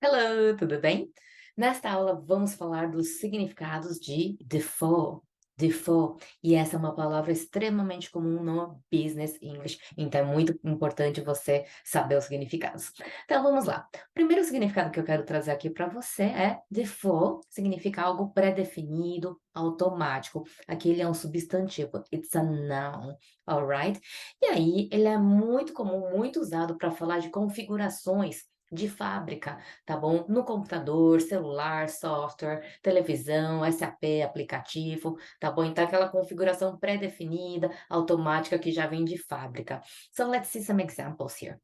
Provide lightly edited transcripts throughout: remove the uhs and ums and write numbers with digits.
Hello, tudo bem? Nesta aula vamos falar dos significados de default. Default, e essa é uma palavra extremamente comum no Business English, então é muito importante você saber os significados. Então vamos lá. O primeiro significado que eu quero trazer aqui para você é default, significa algo pré-definido, automático. Aqui ele é um substantivo, it's a noun, alright? E aí ele é muito comum, muito usado para falar de configurações de fábrica, tá bom? No computador, celular, software, televisão, SAP, aplicativo, tá bom? Então, aquela configuração pré-definida, automática que já vem de fábrica. So, let's see some examples here.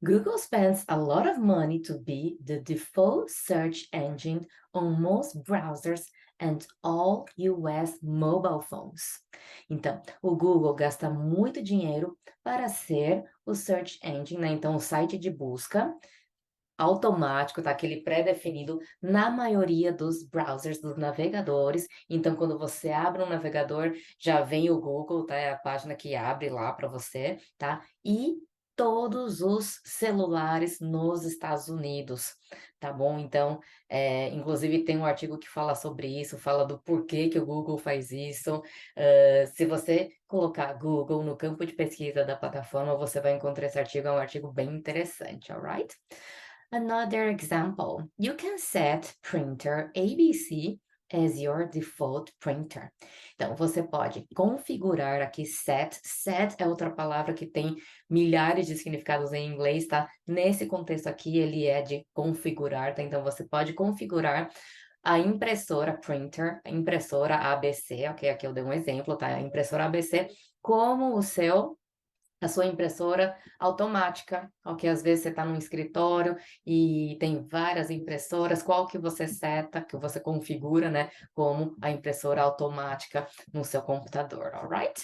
Google spends a lot of money to be the default search engine on most browsers and all US mobile phones. Então, o Google gasta muito dinheiro para ser o search engine, né? Então, o site de busca automático, tá? Aquele pré-definido na maioria dos browsers, dos navegadores. Então, quando você abre um navegador, já vem o Google, tá? É a página que abre lá para você, tá? E todos os celulares nos Estados Unidos, tá bom? Então, inclusive tem um artigo que fala sobre isso, fala do porquê que o Google faz isso. Se você colocar Google no campo de pesquisa da plataforma, você vai encontrar esse artigo, é um artigo bem interessante, alright? Another example, you can set printer ABC as your default printer. Então, você pode configurar aqui set. Set é outra palavra que tem milhares de significados em inglês, tá? Nesse contexto aqui, ele é de configurar, tá? Então, você pode configurar a impressora printer, a impressora ABC, ok? Aqui eu dei um exemplo, tá? A impressora ABC como a sua impressora automática, ok? Às vezes você está num escritório e tem várias impressoras, qual que você seta, que você configura, né, como a impressora automática no seu computador, alright?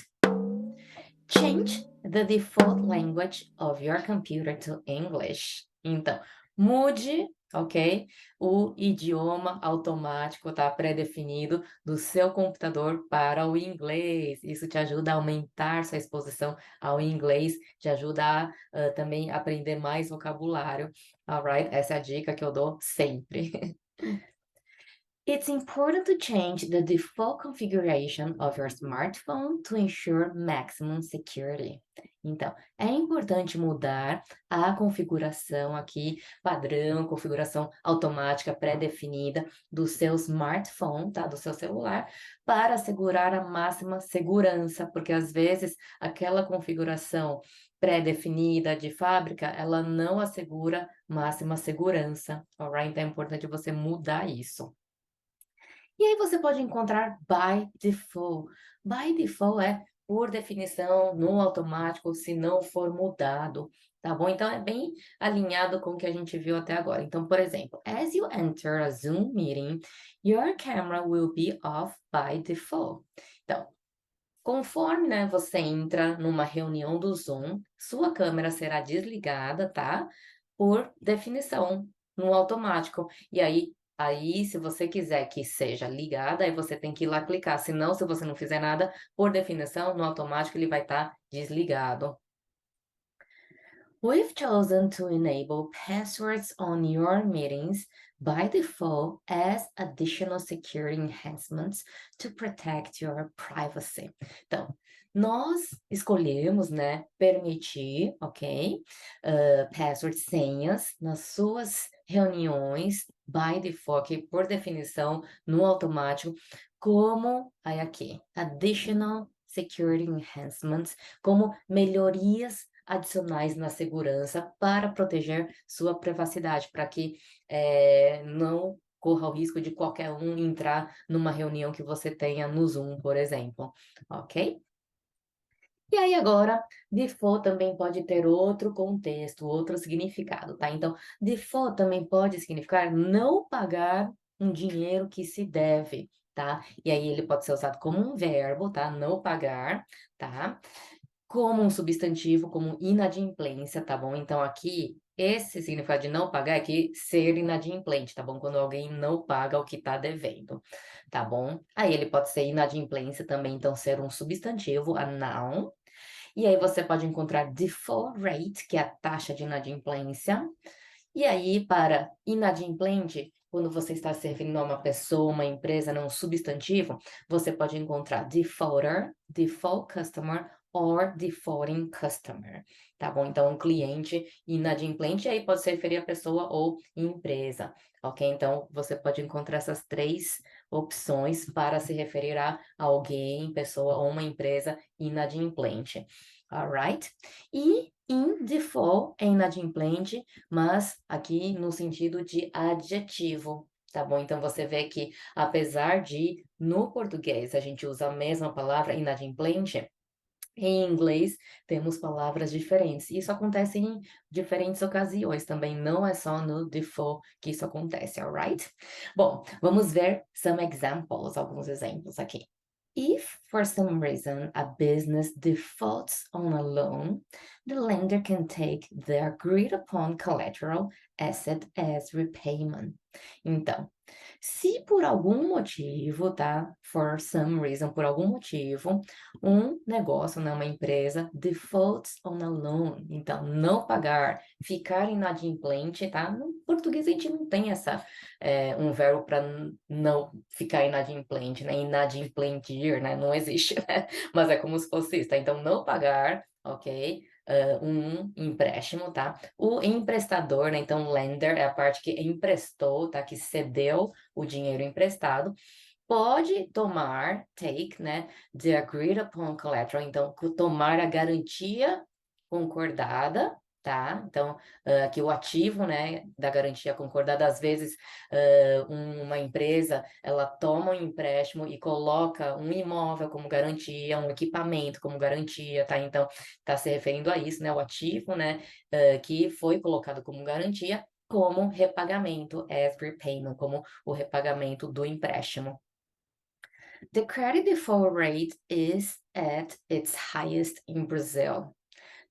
Change the default language of your computer to English. Então, mude, ok? O idioma automático, tá? Pré-definido do seu computador para o inglês. Isso te ajuda a aumentar sua exposição ao inglês, te ajuda a também aprender mais vocabulário, alright? Essa é a dica que eu dou sempre. It's important to change the default configuration of your smartphone to ensure maximum security. Então, é importante mudar a configuração aqui, padrão, configuração automática pré-definida do seu smartphone, tá? Do seu celular, para assegurar a máxima segurança, porque às vezes aquela configuração pré-definida de fábrica, ela não assegura máxima segurança, alright? Então é importante você mudar isso. E aí você pode encontrar by default. By default é por definição, no automático, se não for mudado, tá bom? Então é bem alinhado com o que a gente viu até agora. Então, por exemplo, as you enter a Zoom meeting, your camera will be off by default. Então, conforme, né, você entra numa reunião do Zoom, sua câmera será desligada, tá? Por definição, no automático. E aí, se você quiser que seja ligada, aí você tem que ir lá clicar. Senão, se você não fizer nada, por definição, no automático ele vai estar desligado. We've chosen to enable passwords on your meetings by default as additional security enhancements to protect your privacy. Então, nós escolhemos, né, permitir, ok, passwords, senhas, nas suas reuniões, by default, que por definição, no automático, como, aí aqui, additional security enhancements, como melhorias adicionais na segurança para proteger sua privacidade, para que não corra o risco de qualquer um entrar numa reunião que você tenha no Zoom, por exemplo, ok? E aí agora, default também pode ter outro contexto, outro significado, tá? Então, default também pode significar não pagar um dinheiro que se deve, tá? E aí ele pode ser usado como um verbo, tá? Não pagar, tá? Como um substantivo, como inadimplência, tá bom? Então aqui, esse significado de não pagar é que ser inadimplente, tá bom? Quando alguém não paga o que tá devendo, tá bom? Aí ele pode ser inadimplência também, então ser um substantivo, a noun. E aí você pode encontrar default rate, que é a taxa de inadimplência. E aí, para inadimplente, quando você está se referindo a uma pessoa, uma empresa, não um substantivo, você pode encontrar defaulter, default customer or defaulting customer, tá bom? Então, um cliente inadimplente, aí pode se referir a pessoa ou empresa, ok? Então, você pode encontrar essas três opções para se referir a alguém, pessoa ou uma empresa inadimplente, alright? E in default é inadimplente, mas aqui no sentido de adjetivo, tá bom? Então você vê que apesar de no português a gente usa a mesma palavra inadimplente, em inglês temos palavras diferentes. Isso acontece em diferentes ocasiões também, não é só no default que isso acontece, alright? Bom, vamos ver alguns exemplos aqui. If for some reason a business defaults on a loan, the lender can take the agreed upon collateral asset as repayment. Então, se por algum motivo, tá? For some reason, por algum motivo, um negócio, né, uma empresa, defaults on a loan. Então, não pagar, ficar inadimplente, tá? No português a gente não tem um verbo para não ficar inadimplente, né? Inadimplentir, né? Não existe, né? Mas é como se fosse isso, tá? Então, não pagar, ok? Um empréstimo, tá? O emprestador, né? Então, lender é a parte que emprestou, tá? Que cedeu o dinheiro emprestado. Pode tomar, take, né? The agreed upon collateral. Então, tomar a garantia concordada, tá? Então, aqui o ativo, né, da garantia concordada, às vezes, uma empresa, ela toma um empréstimo e coloca um imóvel como garantia, um equipamento como garantia, tá? Então, está se referindo a isso, né? O ativo, né, que foi colocado como garantia, como repagamento, as repayment, como o repagamento do empréstimo. The credit default rate is at its highest in Brazil.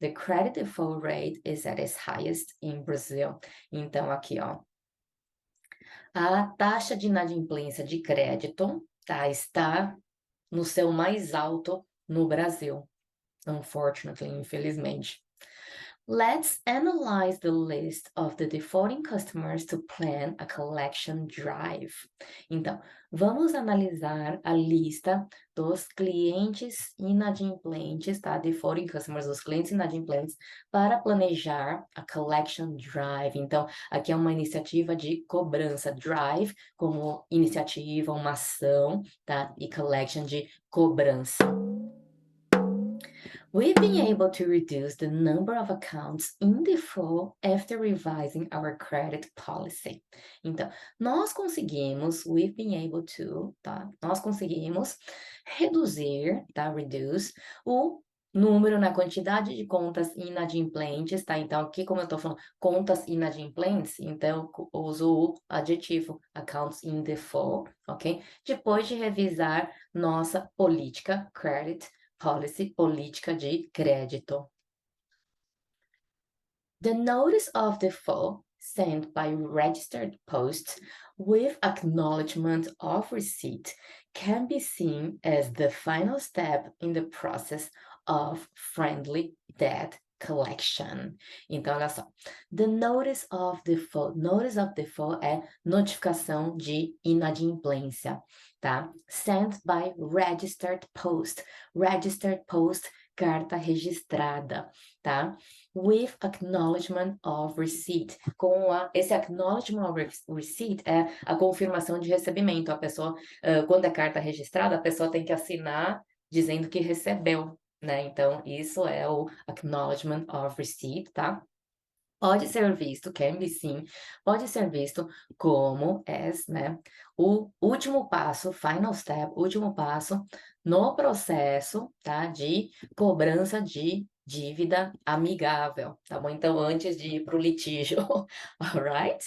The credit default rate is at its highest in Brazil. Então, aqui, ó. A taxa de inadimplência de crédito, tá, está no seu mais alto no Brasil. Unfortunately, infelizmente. Let's analyze the list of the defaulting customers to plan a collection drive. Então, vamos analisar a lista dos clientes inadimplentes, tá? Defaulting customers, os clientes inadimplentes, para planejar a collection drive. Então, aqui é uma iniciativa de cobrança, drive como iniciativa, uma ação, tá? E collection de cobrança. We've been able to reduce the number of accounts in default after revising our credit policy. Então, we've been able to, tá? Nós conseguimos reduzir, tá? Reduce o número na quantidade de contas inadimplentes, tá? Então, aqui, como eu tô falando, contas inadimplentes, então eu uso o adjetivo accounts in default, ok? Depois de revisar nossa política credit policy, política de crédito. The notice of default sent by registered post with acknowledgement of receipt can be seen as the final step in the process of friendly debt collection. Então, olha só. The notice of default é notificação de inadimplência, tá? Sent by registered post. Registered post, carta registrada, tá? With acknowledgement of receipt. Esse acknowledgement of receipt é a confirmação de recebimento. A pessoa, quando é carta registrada, a pessoa tem que assinar dizendo que recebeu, né? Então, isso é o acknowledgement of receipt, tá? Pode ser visto, can be seen, pode ser visto como as, né? O último passo, final step, último passo no processo, tá? De cobrança de dívida amigável, tá bom? Então, antes de ir para o litígio, alright?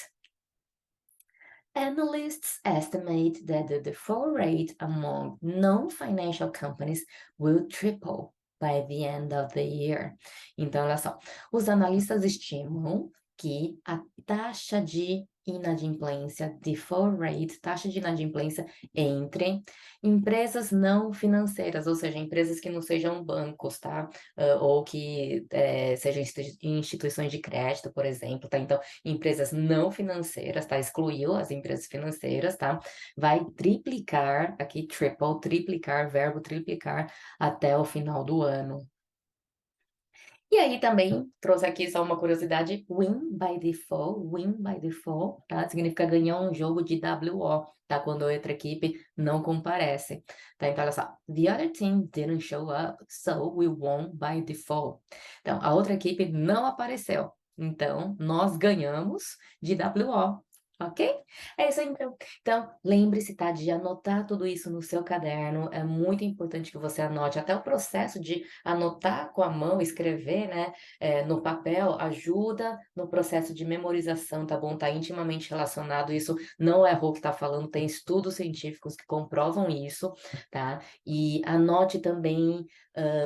Analysts estimate that the default rate among non-financial companies will triple by the end of the year. Então, olha só, os analistas estimam que a taxa de inadimplência, default rate, taxa de inadimplência entre empresas não financeiras, ou seja, empresas que não sejam bancos, tá? Ou que sejam instituições de crédito, por exemplo, tá? Então, empresas não financeiras, tá? Excluiu as empresas financeiras, tá? Vai triplicar, aqui triple, triplicar, verbo triplicar, até o final do ano. E aí também trouxe aqui só uma curiosidade, win by default, tá? Significa ganhar um jogo de WO, tá? Quando a outra equipe não comparece, tá? Então olha só, the other team didn't show up, so we won by default. Então a outra equipe não apareceu, então nós ganhamos de WO. Ok? É isso aí, então. Então, lembre-se, tá, de anotar tudo isso no seu caderno. É muito importante que você anote até o processo de anotar com a mão, escrever, né, no papel, ajuda no processo de memorização, tá bom? Tá intimamente relacionado, isso não é a Rô que tá falando, tem estudos científicos que comprovam isso, tá? E anote também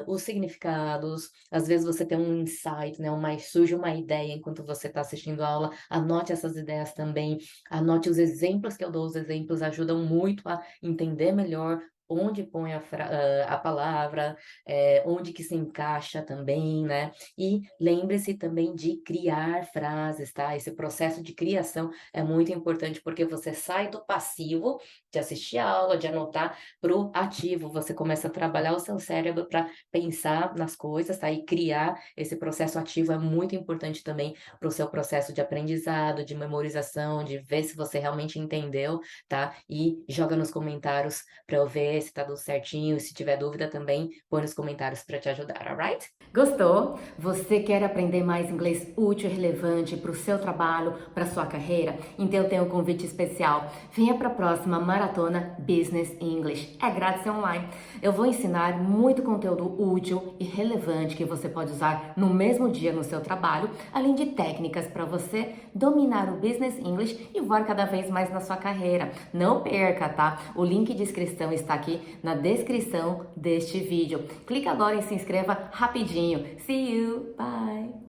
os significados, às vezes você tem um insight, né, surge uma ideia enquanto você está assistindo a aula, anote essas ideias também, anote os exemplos que eu dou, os exemplos ajudam muito a entender melhor onde põe a palavra, onde que se encaixa também, né? E lembre-se também de criar frases, tá? Esse processo de criação é muito importante porque você sai do passivo de assistir a aula, de anotar, para o ativo. Você começa a trabalhar o seu cérebro para pensar nas coisas, tá? E criar esse processo ativo é muito importante também para o seu processo de aprendizado, de memorização, de ver se você realmente entendeu, tá? E joga nos comentários para eu ver se tá tudo certinho. Se tiver dúvida também, põe nos comentários para te ajudar, alright? Gostou? Você quer aprender mais inglês útil e relevante para o seu trabalho, para sua carreira? Então eu tenho um convite especial. Venha para a próxima Maratona Business English. É grátis e online. Eu vou ensinar muito conteúdo útil e relevante que você pode usar no mesmo dia no seu trabalho, além de técnicas para você dominar o Business English e voar cada vez mais na sua carreira. Não perca, tá? O link de inscrição está aqui na descrição deste vídeo. Clica agora e se inscreva rapidinho. See you! Bye!